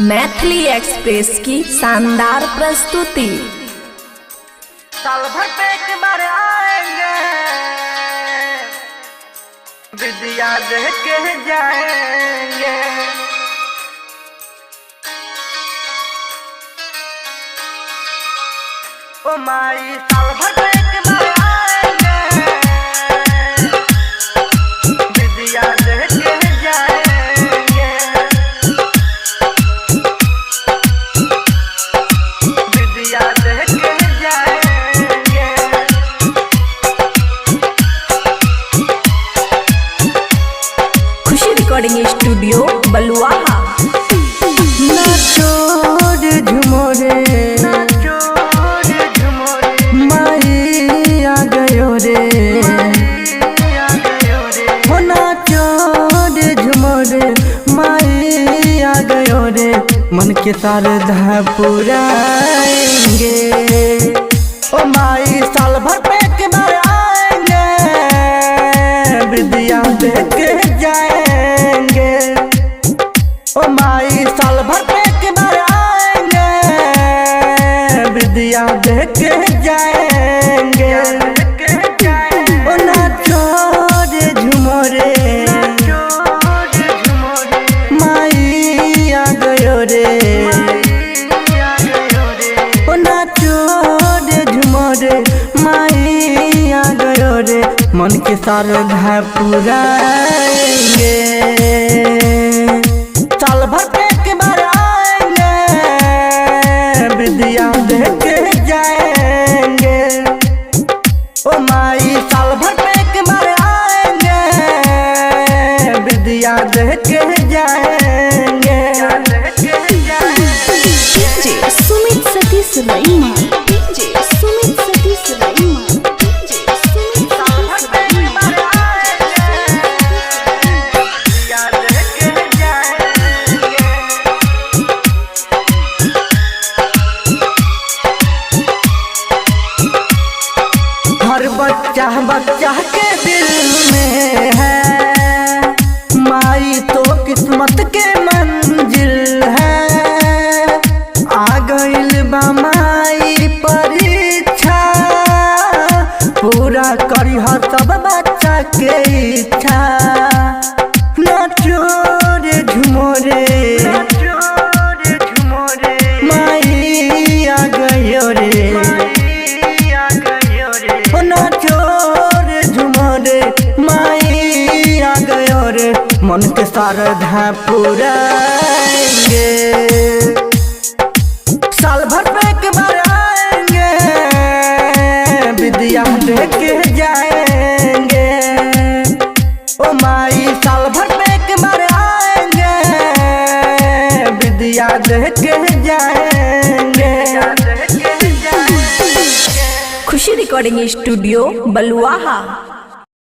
Maithili express की शानदार प्रस्तुति। साल भर पे एक बार आएंगे, विद्या दे के जाएंगे। ओ माई साल भर पे एक बार आएंगे, विद्या दे के जाएंगे। विद्या दे के जाएंगे। खुशी रिकॉर्डिंग स्टूडियो बलुआहा। नाचो रे झुमोरे, नाचो रे झुमोरे, माई आ गयो रे, आ गयो रे। हो नाचो रे झुमोरे, माई आ गयो रे। मन के श्रद्धा पुराएंगे। ओ माई साल भर पे एक बार आएंगे, विद्या दे के जाएंगे। ओ माई साल भर पे एक बार आएंगे, विद्या दे के जाएंगे। ओ नाचो रे झुमोरे, माई आ गयो रे, ओ नाचो रे झुमोरे, माई आ गयो रे। मन के श्रद्धा पुराएंगे। साल भर पे एक बार आएंगे, विद्या दे के जाएंगे। ओ माई साल भर पे एक बार आएंगे, विद्या दे के जाएंगे। DJ Sumit Satish रईमा, DJ Sumit Satish रईमा, DJ Sumit Satish रईमा। हर बच्चा बच्चा के दिल में है, माई तो किस्मत के मंजिल है। आ गइल बा माई परीक्षा, पूरा करिह सब बच्चा के इच्छा। नाचो रे झुमोरे, माई आ गयो रे, ओ नाचो रे झुमोरे, माई आ गयो रे। मन के श्रद्धा पुराएंगे। साल भर पे एक बार आएंगे, विद्या दे के जाएंगे। ओ माई साल भर पे एक बार आएंगे, विद्या दे के जाएंगे। खुशी रिकॉर्डिंग स्टूडियो बलुआहा।